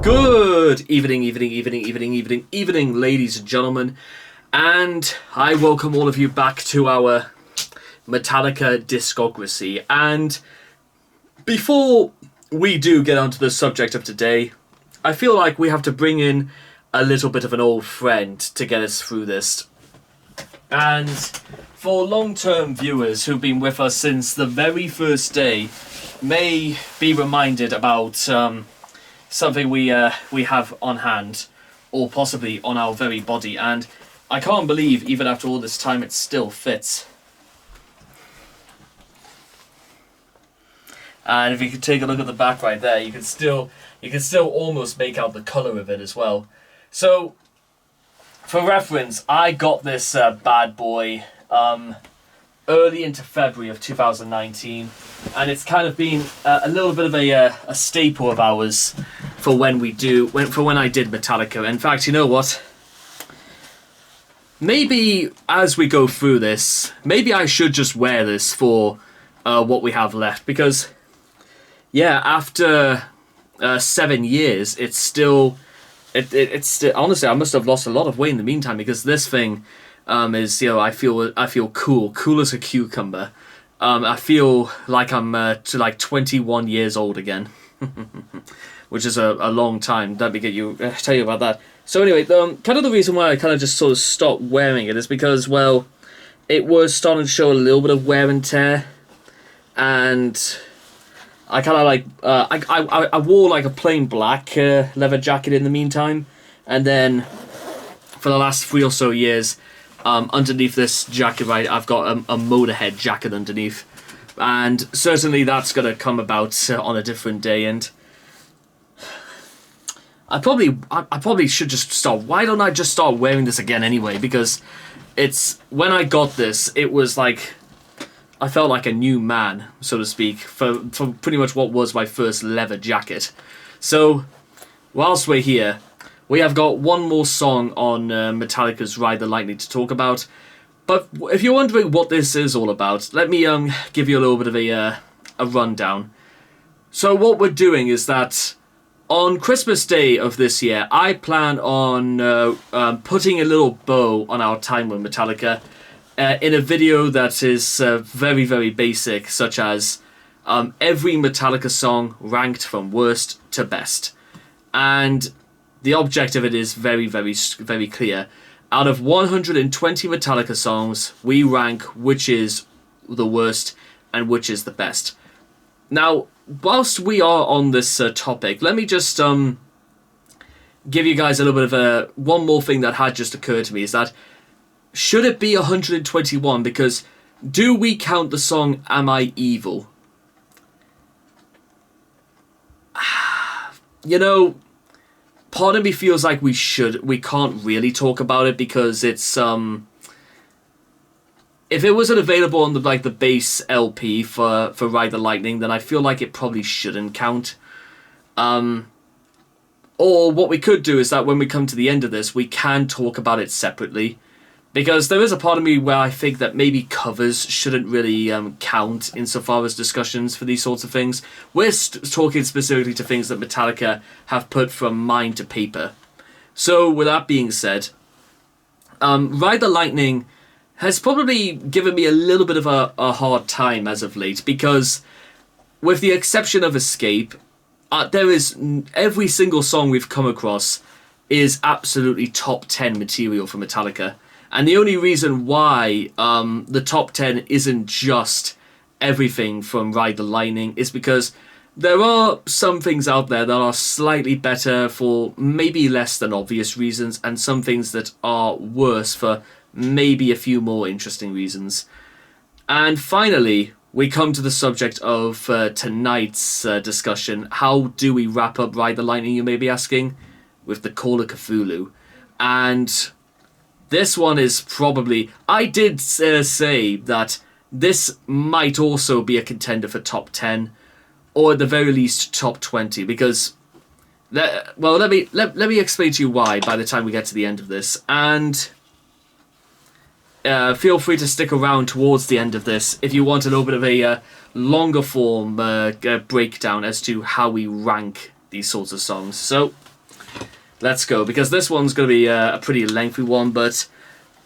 Good evening, ladies and gentlemen, and I welcome all of you back to our Metallica discography. And before we do get onto the subject of today, I feel like we have to bring in a little bit of an old friend to get us through this. And for long-term viewers who've been with us since the very first day, may be reminded about something we have on hand, or possibly on our very body, and I can't believe even after all this time it still fits. And if you could take a look at the back right there, you can still almost make out the colour of it as well. So, for reference, I got this bad boy early into February of 2019, and it's kind of been a little bit of a staple of ours for when I did Metallica. In fact, you know what? Maybe as we go through this, maybe I should just wear this for what we have left, because yeah, after 7 years, it's still honestly, I must have lost a lot of weight in the meantime, because this thing is, I feel cool as a cucumber. I feel like I'm 21 years old again, which is a long time. Let me tell you about that. So anyway, kind of the reason why I kind of just sort of stopped wearing it is because, well, it was starting to show a little bit of wear and tear, and I kind of I wore like a plain black leather jacket in the meantime, and then for the last 3 or so years, underneath this jacket, right, I've got a Motorhead jacket underneath, and certainly that's gonna come about on a different day. And I probably should just start. Why don't I just start wearing this again anyway? Because when I got this, it was like I felt like a new man, so to speak, for pretty much what was my first leather jacket. So whilst we're here, we have got one more song on Metallica's Ride the Lightning to talk about. But if you're wondering what this is all about, let me give you a little bit of a rundown. So what we're doing is that on Christmas Day of this year, I plan on putting a little bow on our time with Metallica in a video that is very, very basic, such as every Metallica song ranked from worst to best. And the object of it is very, very, very clear. Out of 120 Metallica songs, we rank which is the worst and which is the best. Now, whilst we are on this topic, let me just give you guys a little bit of one more thing that had just occurred to me, is that should it be 121? Because do we count the song Am I Evil? You know, part of me feels like we can't really talk about it, because it's if it wasn't available on the base LP for Ride the Lightning, then I feel like it probably shouldn't count. Or what we could do is that when we come to the end of this, we can talk about it separately, because there is a part of me where I think that maybe covers shouldn't really count insofar as discussions for these sorts of things. We're talking specifically to things that Metallica have put from mind to paper. So with that being said, Ride the Lightning has probably given me a little bit of a hard time as of late, because with the exception of Escape, there is every single song we've come across is absolutely top 10 material for Metallica. And the only reason why the top 10 isn't just everything from Ride the Lightning is because there are some things out there that are slightly better for maybe less than obvious reasons, and some things that are worse for maybe a few more interesting reasons. And finally, we come to the subject of tonight's discussion. How do we wrap up Ride the Lightning, you may be asking? With the Call of Ktulu. And this one is probably... I did say that this might also be a contender for top 10, or at the very least top 20, because... Well, let me explain to you why by the time we get to the end of this. And feel free to stick around towards the end of this if you want a little bit of a longer form breakdown as to how we rank these sorts of songs. So let's go, because this one's going to be a pretty lengthy one, but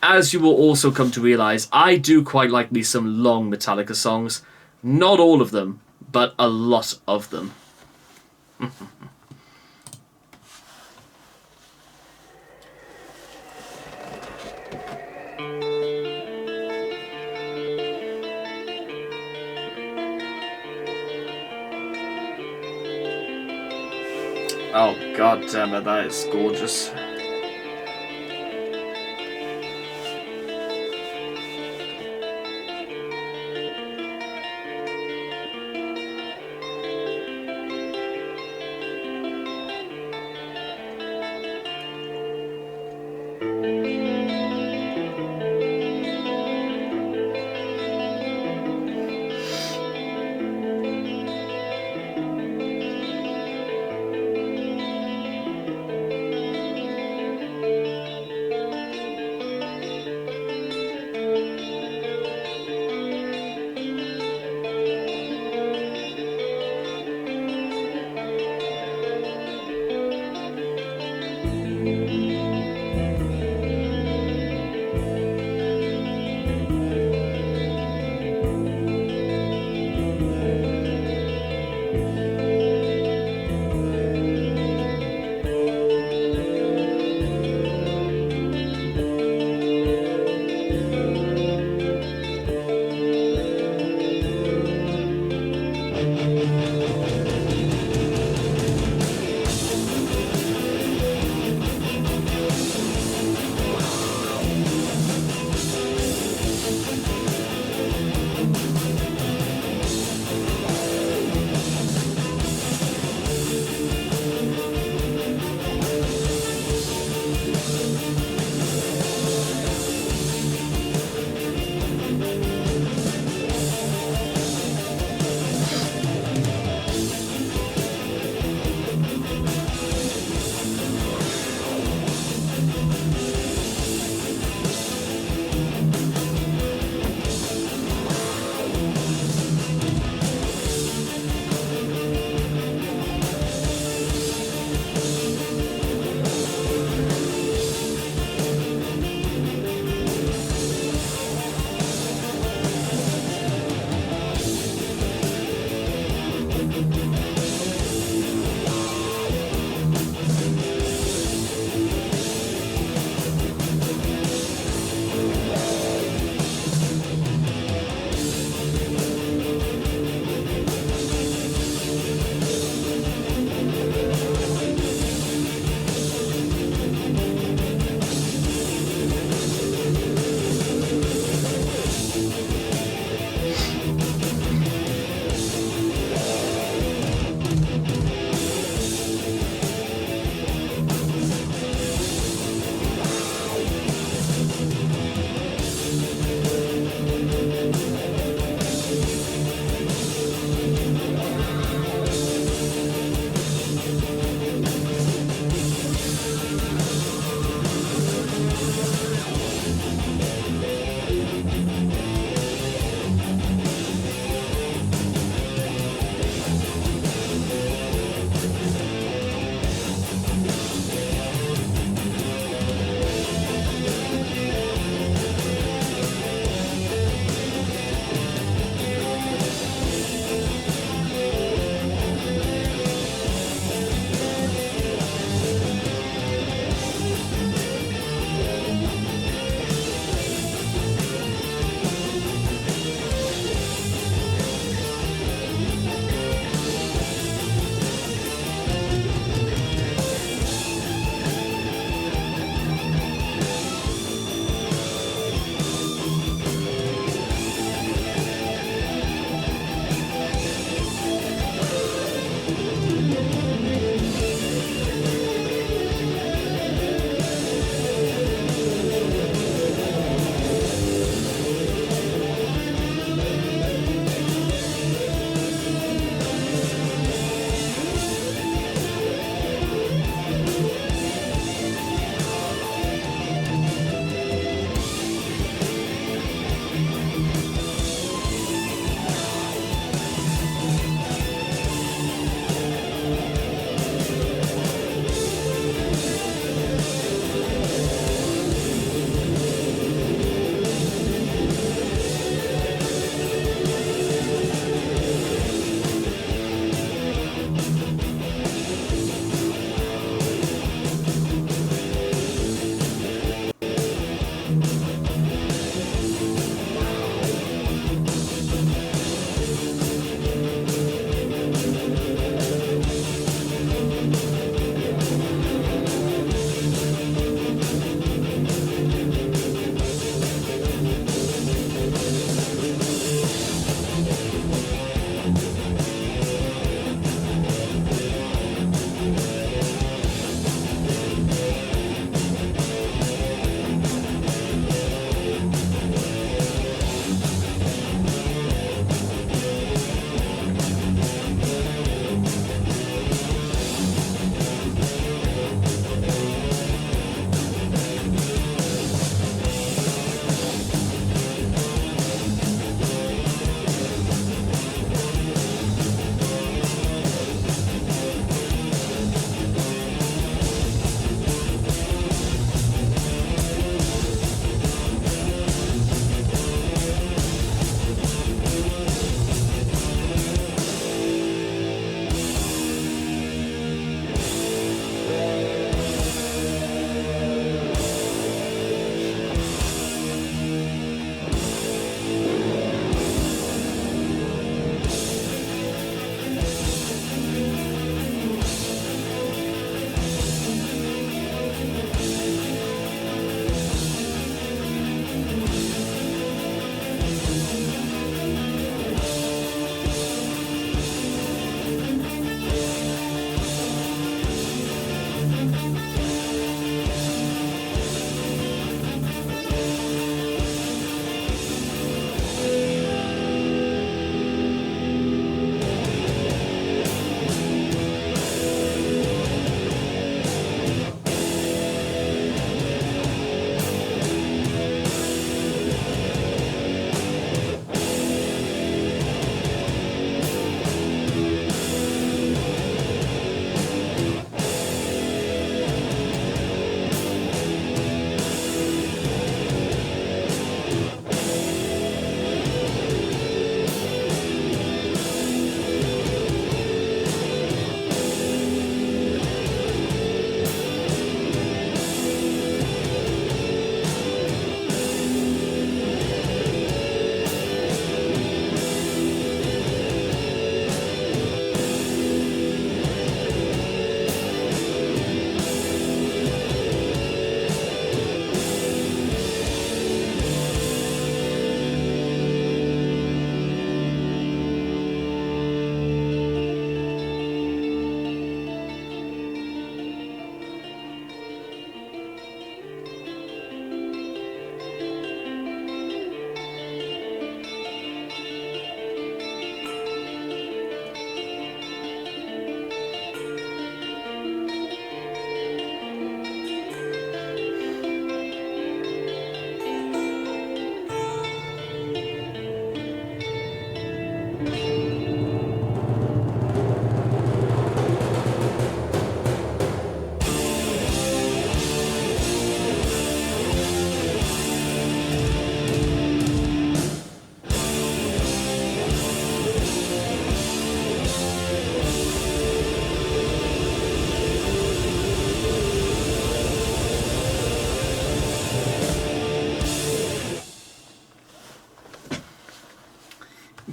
as you will also come to realise, I do quite like me some long Metallica songs. Not all of them, but a lot of them. Oh, god damn it, that is gorgeous.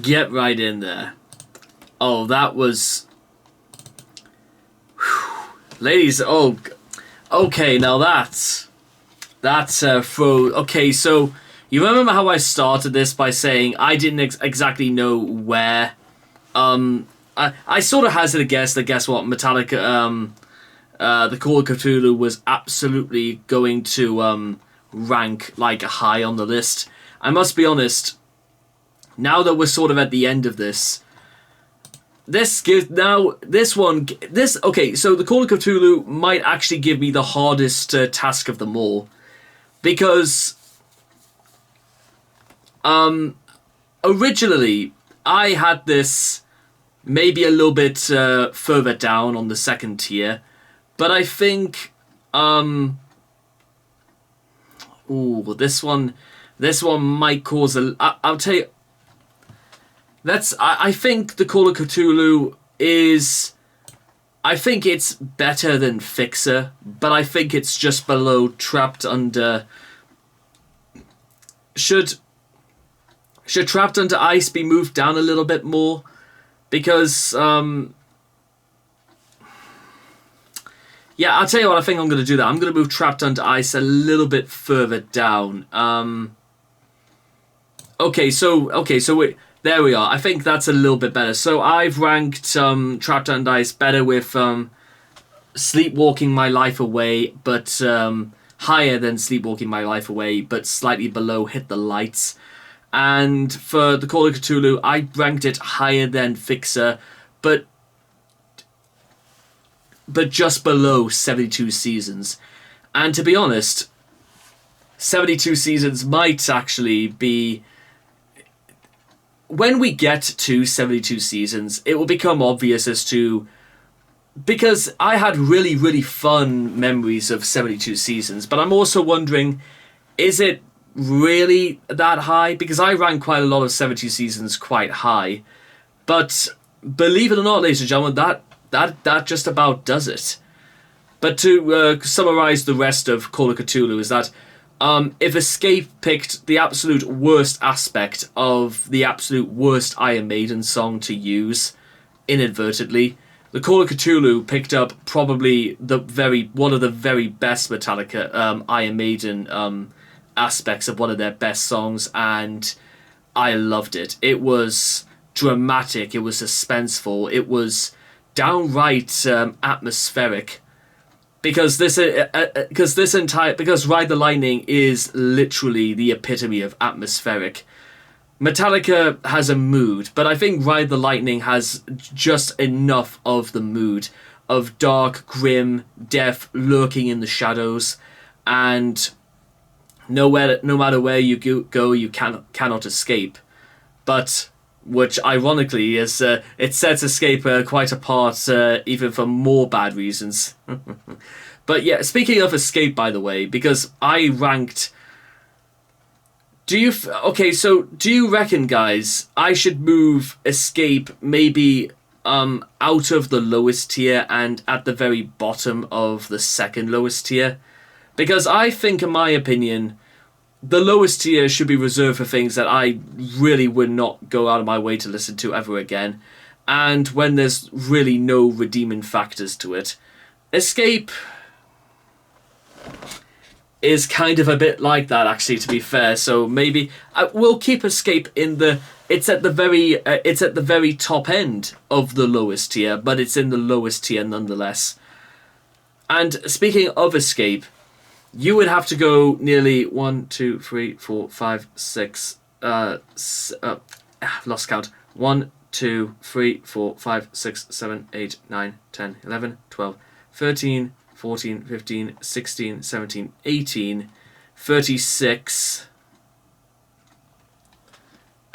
Get right in there. Oh, that was... Whew. Ladies, oh... Okay, now that's throw... Okay, so... You remember how I started this by saying I didn't exactly know where... I sort of hazard a guess that, guess what, Metallica... the Call of Ktulu was absolutely going to rank like high on the list. I must be honest, now that we're sort of at the end of this, okay, so the Call of Ktulu might actually give me the hardest task of them all, because originally I had this maybe a little bit further down on the second tier. But I think, this one might cause a. I'll tell you. I think the Call of Ktulu is. I think it's better than Fixer, but I think it's just below Trapped Under. Should Trapped Under Ice be moved down a little bit more? Because yeah, I'll tell you what, I think I'm going to do that. I'm going to move Trapped Under Ice a little bit further down. Okay, so there we are. I think that's a little bit better. So I've ranked Trapped Under Ice better with Sleepwalking My Life Away, but higher than Sleepwalking My Life Away, but slightly below Hit the Lights. And for the Call of Ktulu, I ranked it higher than Fixer, but just below 72 Seasons. And to be honest, 72 Seasons might actually be... When we get to 72 Seasons, it will become obvious as to... Because I had really, really fun memories of 72 Seasons, but I'm also wondering, is it really that high? Because I rank quite a lot of 72 Seasons quite high. But believe it or not, ladies and gentlemen, that just about does it. But to summarize the rest of Call of Ktulu is that if Escape picked the absolute worst aspect of the absolute worst Iron Maiden song to use, inadvertently, the Call of Ktulu picked up probably one of the very best Metallica Iron Maiden aspects of one of their best songs, and I loved it. It was dramatic, it was suspenseful, it was downright atmospheric, because Ride the Lightning is literally the epitome of atmospheric. Metallica has a mood, but I think Ride the Lightning has just enough of the mood of dark, grim, death lurking in the shadows, and no matter where you go, you cannot escape. But which ironically is it sets Escape quite apart, even for more bad reasons. But yeah, speaking of Escape, by the way, because I ranked. Do you reckon, guys, I should move Escape maybe out of the lowest tier and at the very bottom of the second lowest tier? Because I think, in my opinion, the lowest tier should be reserved for things that I really would not go out of my way to listen to ever again, and when there's really no redeeming factors to it. Escape is kind of a bit like that, actually, to be fair. So maybe we'll keep Escape in the... It's at the very top end of the lowest tier, but it's in the lowest tier nonetheless. And speaking of Escape, you would have to go nearly 1, 2, 3, 4, 5, 6. I've lost count. 1, 2, 3, 4, 5, 6, 7, 8, 9, 10, 11, 12, 13, 14, 15, 16, 17, 18, 36.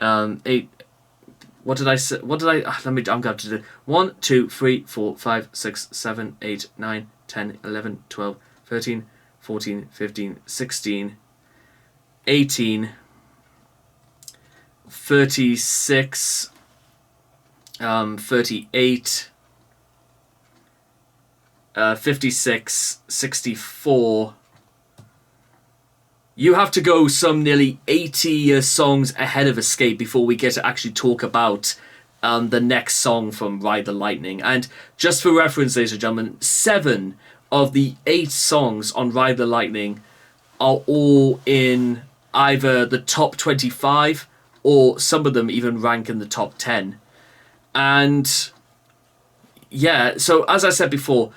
8. What did I say? I'm going to have to do 1, 2, 3, 4, 5, 6, 7, 8, 9, 10, 11, 12, 13, 14, 15, 16, 18, 36, 38, 56, 64, you have to go some nearly 80 songs ahead of Escape before we get to actually talk about the next song from Ride the Lightning. And just for reference, ladies and gentlemen, 7 of the 8 songs on Ride the Lightning are all in either the top 25 or some of them even rank in the top 10. And yeah, so as I said before,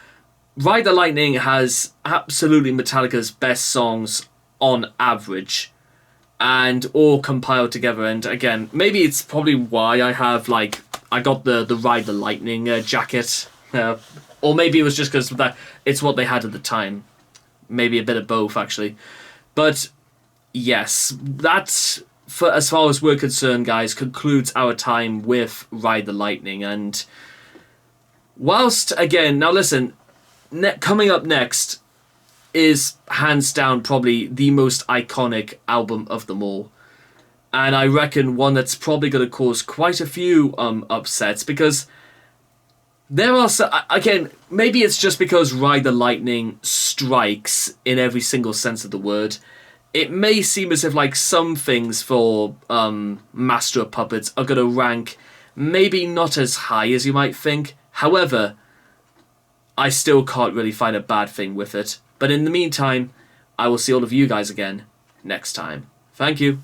Ride the Lightning has absolutely Metallica's best songs on average, and all compiled together. And again, maybe it's probably why I have, like, I got the Ride the Lightning jacket, or maybe it was just because that it's what they had at the time. Maybe a bit of both, actually. But yes, that's, for as far as we're concerned, guys, concludes our time with Ride the Lightning. And whilst, again, now listen, coming up next is hands down probably the most iconic album of them all. And I reckon one that's probably going to cause quite a few upsets, because there are, again, maybe it's just because Ride the Lightning strikes in every single sense of the word. It may seem as if, like, some things for Master of Puppets are going to rank maybe not as high as you might think. However, I still can't really find a bad thing with it. But in the meantime, I will see all of you guys again next time. Thank you.